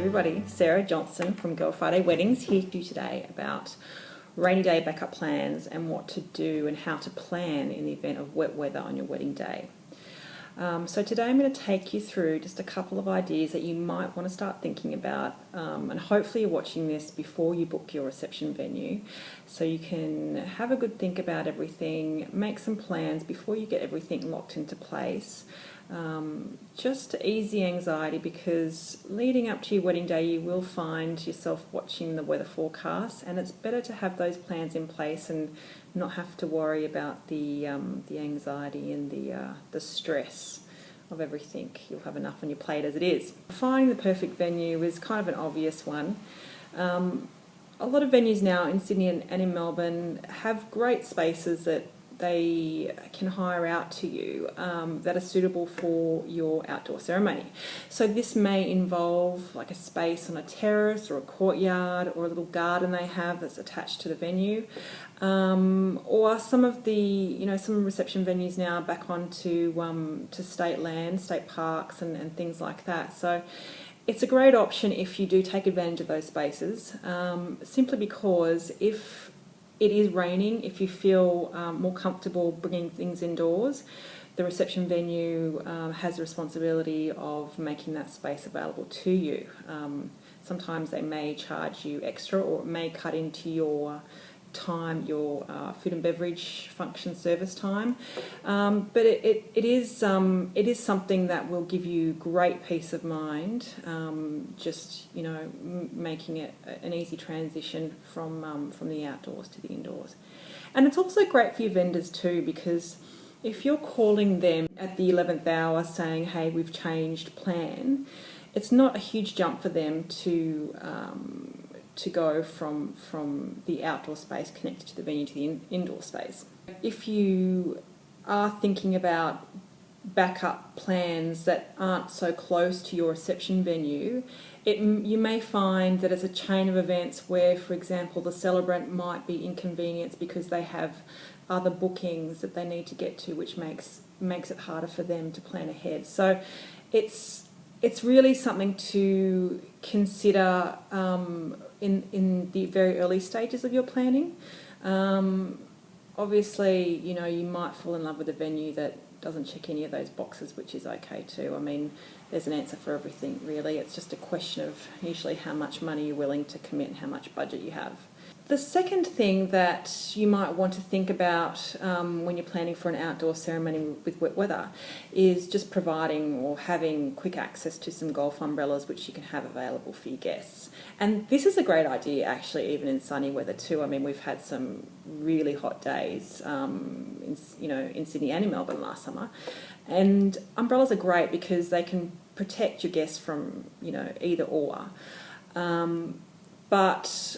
everybody, Sarah Johnson from Girl Friday Weddings here to do today about rainy day backup plans and what to do and how to plan in the event of wet weather on your wedding day. So today I'm going to take you through just a couple of ideas that you might want to start thinking about, and hopefully you're watching this before you book your reception venue so you can have a good think about everything, make some plans before you get everything locked into place, just to ease the anxiety, because leading up to your wedding day you will find yourself watching the weather forecast, and it's better to have those plans in place and not have to worry about the anxiety and the stress of everything. You'll have enough on your plate as it is. Finding the perfect venue is kind of an obvious one. A lot of venues now in Sydney and in Melbourne have great spaces that they can hire out to you that are suitable for your outdoor ceremony. So this may involve like a space on a terrace or a courtyard or a little garden they have that's attached to the venue, or some of the some reception venues now are back onto to state land, state parks and things like that. So it's a great option if you do take advantage of those spaces, simply because if it is raining, if you feel more comfortable bringing things indoors, the reception venue has the responsibility of making that space available to you. Sometimes they may charge you extra, or it may cut into your time, your food and beverage function service time, but it is something that will give you great peace of mind, just making it an easy transition from the outdoors to the indoors. And it's also great for your vendors too, because if you're calling them at the 11th hour saying, hey, we've changed plan, it's not a huge jump for them to go from the outdoor space connected to the venue to the indoor space. If you are thinking about backup plans that aren't so close to your reception venue, you may find that it's a chain of events where, for example, the celebrant might be inconvenienced because they have other bookings that they need to get to, which makes it harder for them to plan ahead. So it's really something to consider in the very early stages of your planning. Obviously, you might fall in love with a venue that doesn't check any of those boxes, which is okay too. I mean, there's an answer for everything, really. It's just a question of usually how much money you're willing to commit and how much budget you have. The second thing that you might want to think about when you're planning for an outdoor ceremony with wet weather is just providing or having quick access to some golf umbrellas which you can have available for your guests. And this is a great idea actually, even in sunny weather too. I mean, we've had some really hot days in Sydney and in Melbourne last summer, and umbrellas are great because they can protect your guests from either or. But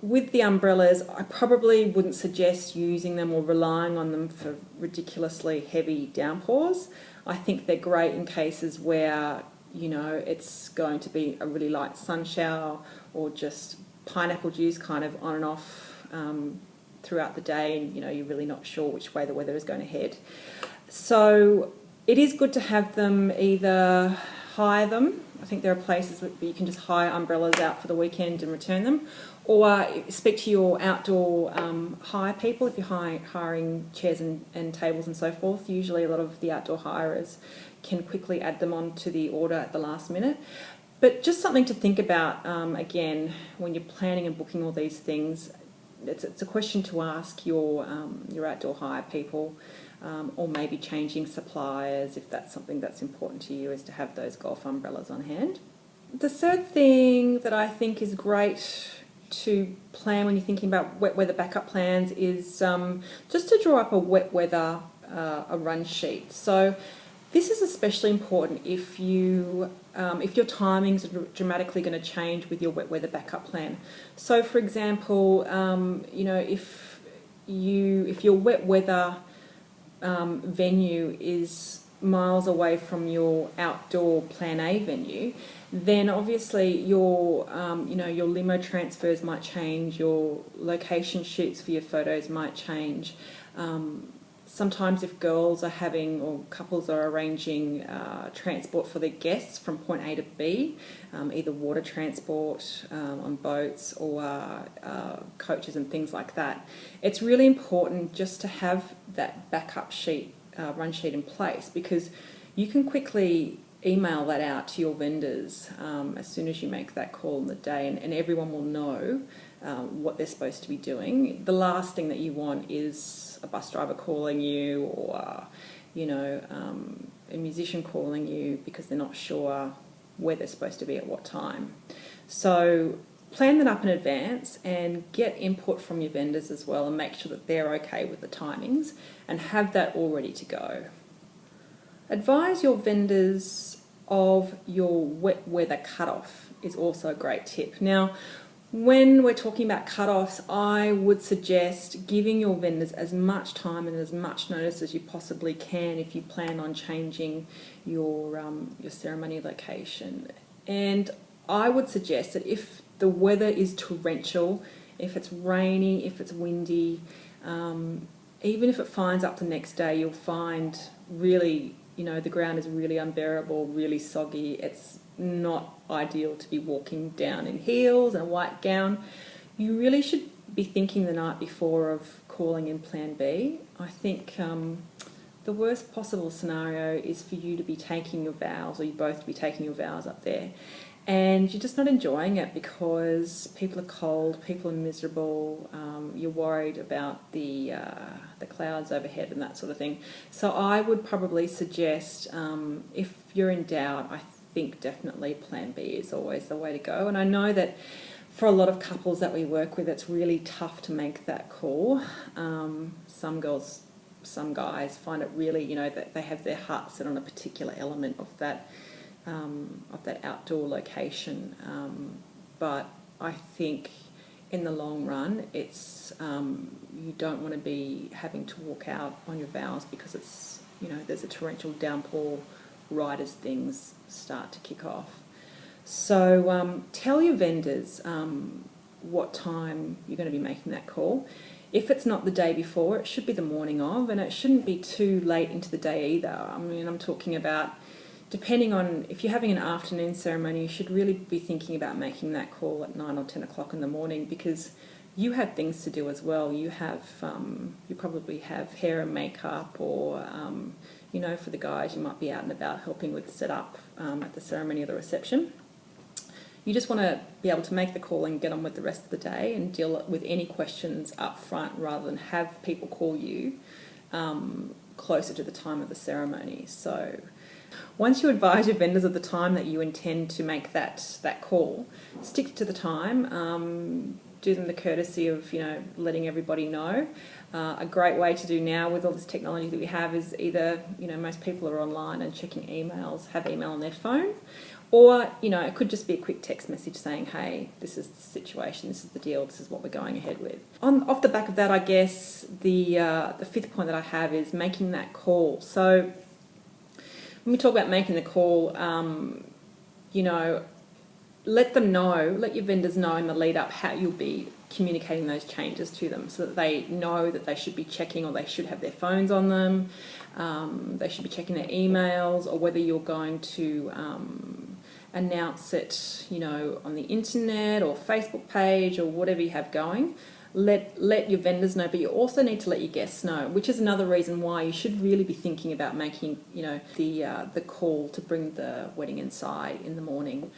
with the umbrellas, I probably wouldn't suggest using them or relying on them for ridiculously heavy downpours. I think they're great in cases where it's going to be a really light sun shower or just pineapple juice kind of on and off throughout the day, and you're really not sure which way the weather is going to head. So it is good to have them, either hire them. I think there are places where you can just hire umbrellas out for the weekend and return them, or speak to your outdoor hire people if you're hiring chairs and tables and so forth. Usually a lot of the outdoor hirers can quickly add them onto the order at the last minute. But just something to think about, again, when you're planning and booking all these things, it's a question to ask your outdoor hire people, or maybe changing suppliers if that's something that's important to you, is to have those golf umbrellas on hand. The third thing that I think is great to plan when you're thinking about wet weather backup plans is just to draw up a wet weather a run sheet. So this is especially important if your timings are dramatically going to change with your wet weather backup plan. So for example, if your wet weather venue is miles away from your outdoor plan A venue, then obviously your limo transfers might change, your location shoots for your photos might change. Sometimes if girls are having, or couples are arranging transport for their guests from point A to B, either water transport on boats or coaches and things like that, it's really important just to have that backup sheet, run sheet in place, because you can quickly email that out to your vendors as soon as you make that call in the day, and everyone will know what they're supposed to be doing. The last thing that you want is a bus driver calling you, or a musician calling you because they're not sure where they're supposed to be at what time. So plan that up in advance and get input from your vendors as well, and make sure that they're okay with the timings, and have that all ready to go. Advise your vendors of your wet weather cutoff is also a great tip. Now, when we're talking about cutoffs, I would suggest giving your vendors as much time and as much notice as you possibly can if you plan on changing your ceremony location. And I would suggest that if the weather is torrential, if it's rainy, if it's windy, even if it fines up the next day, you'll find really, the ground is really unbearable, really soggy. It's not ideal to be walking down in heels and a white gown. You really should be thinking the night before of calling in plan B. I think the worst possible scenario is for you to be taking your vows, or you both to be taking your vows up there, and you're just not enjoying it because people are cold, people are miserable, you're worried about the clouds overhead and that sort of thing. So I would probably suggest, if you're in doubt, I think definitely plan B is always the way to go. And I know that for a lot of couples that we work with, it's really tough to make that call. Some girls, some guys find it really, that they have their heart set on a particular element of that outdoor location. But I think in the long run, it's you don't want to be having to walk out on your vows because it's, there's a torrential downpour right as things start to kick off. So tell your vendors what time you're going to be making that call. If it's not the day before, it should be the morning of, and it shouldn't be too late into the day either. I mean, I'm talking about, depending on, if you're having an afternoon ceremony, you should really be thinking about making that call at 9 or 10 o'clock in the morning, because you have things to do as well. You have, you probably have hair and makeup, or for the guys, you might be out and about helping with setup at the ceremony or the reception. You just want to be able to make the call and get on with the rest of the day and deal with any questions up front, rather than have people call you closer to the time of the ceremony. So once you advise your vendors of the time that you intend to make that call, stick to the time. Do them the courtesy of letting everybody know. A great way to do now with all this technology that we have is either most people are online and checking emails, have email on their phone, or it could just be a quick text message saying, hey, this is the situation, this is the deal, this is what we're going ahead with. Off the back of that, I guess the fifth point that I have is making that call. So when we talk about making the call, let your vendors know in the lead up how you'll be communicating those changes to them, so that they know that they should be checking, or they should have their phones on them, they should be checking their emails, or whether you're going to announce it on the internet or Facebook page or whatever you have going. Let your vendors know, but you also need to let your guests know, which is another reason why you should really be thinking about making the call to bring the wedding inside in the morning.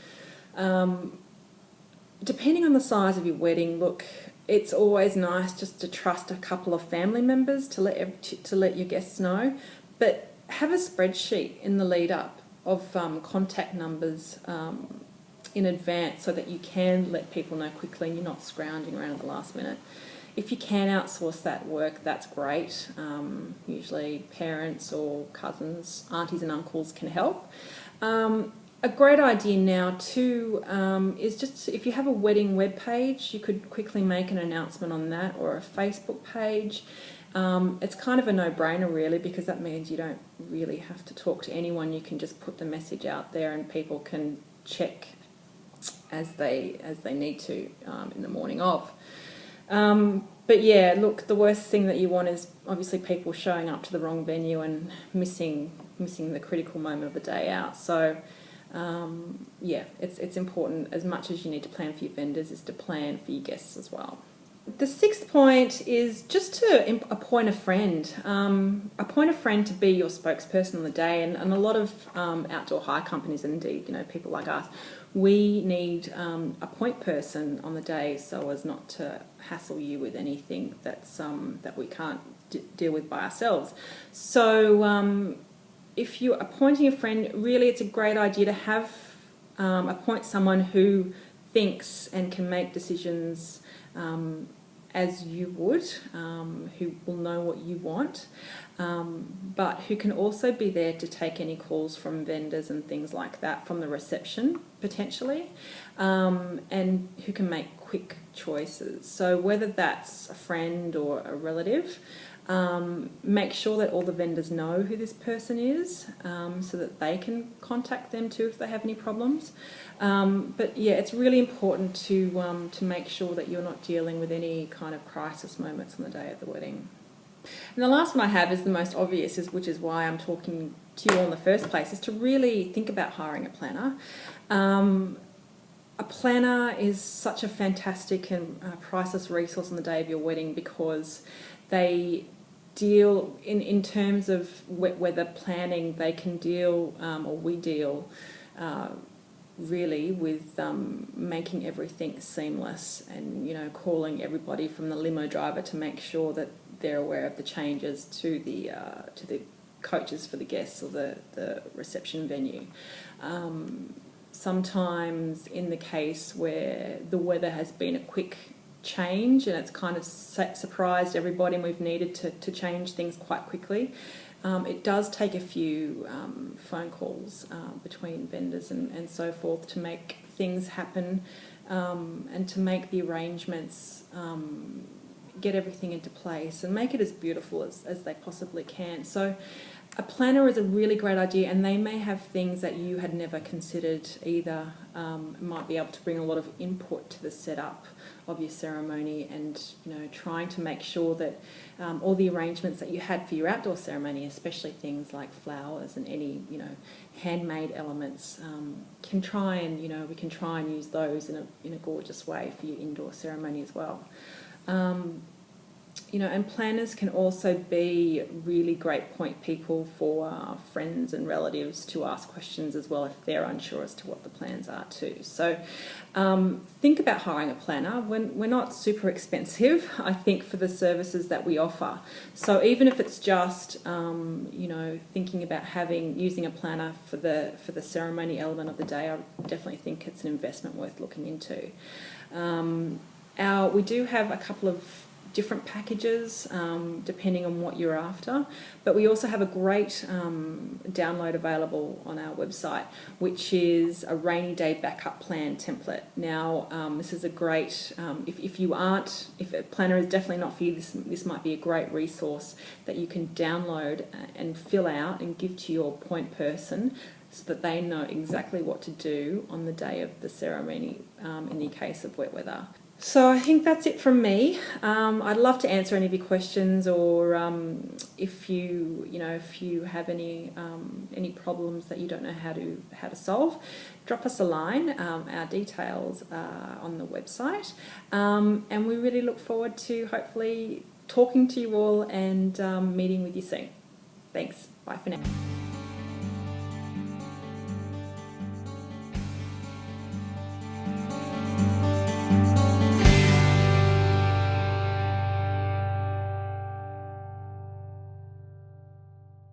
Depending on the size of your wedding, look, it's always nice just to trust a couple of family members to let your guests know, but have a spreadsheet in the lead up of contact numbers in advance, so that you can let people know quickly and you're not scrounging around at the last minute. If you can outsource that work, that's great. Usually parents or cousins, aunties and uncles can help. A great idea now too is just, if you have a wedding web page, you could quickly make an announcement on that, or a Facebook page. It's kind of a no-brainer really, because that means you don't really have to talk to anyone. You can just put the message out there and people can check as they need to in the morning of. But yeah, look, the worst thing that you want is obviously people showing up to the wrong venue and missing the critical moment of the day out. So yeah, it's important, as much as you need to plan for your vendors, is to plan for your guests as well. The sixth point is just to appoint a friend. Appoint a friend to be your spokesperson on the day, and a lot of outdoor hire companies, and indeed, people like us, we need a point person on the day so as not to hassle you with anything that we can't deal with by ourselves. So if you're appointing a friend, really it's a great idea to have appoint someone who thinks and can make decisions as you would, who will know what you want, but who can also be there to take any calls from vendors and things like that from the reception, potentially, and who can make quick choices. So whether that's a friend or a relative, make sure that all the vendors know who this person is, so that they can contact them too if they have any problems. But yeah, it's really important to make sure that you're not dealing with any kind of crisis moments on the day of the wedding. And the last one I have is the most obvious, which is why I'm talking to you all in the first place, is to really think about hiring a planner. A planner is such a fantastic and priceless resource on the day of your wedding, because they deal, in terms of wet weather planning, they can deal, or we deal, really with making everything seamless, and calling everybody from the limo driver to make sure that they're aware of the changes to the coaches for the guests or the reception venue. Sometimes in the case where the weather has been a quick change and it's kind of surprised everybody and we've needed to change things quite quickly, it does take a few phone calls between vendors and so forth to make things happen, and to make the arrangements, get everything into place and make it as beautiful as they possibly can. So a planner is a really great idea, and they may have things that you had never considered either. Might be able to bring a lot of input to the setup of your ceremony, and trying to make sure that all the arrangements that you had for your outdoor ceremony, especially things like flowers and any handmade elements, we can try and use those in a gorgeous way for your indoor ceremony as well. And planners can also be really great point people for friends and relatives to ask questions as well if they're unsure as to what the plans are too. So think about hiring a planner. We're not super expensive, I think, for the services that we offer. So even if it's just thinking about using a planner for the ceremony element of the day, I definitely think it's an investment worth looking into. We do have a couple of different packages depending on what you're after, but we also have a great download available on our website, which is a rainy day backup plan template. Now this is a great, if a planner is definitely not for you, this might be a great resource that you can download and fill out and give to your point person, so that they know exactly what to do on the day of the ceremony in the case of wet weather. So I think that's it from me. I'd love to answer any of your questions, or if you have any problems that you don't know how to solve, drop us a line. Our details are on the website, and we really look forward to hopefully talking to you all and meeting with you soon. Thanks. Bye for now.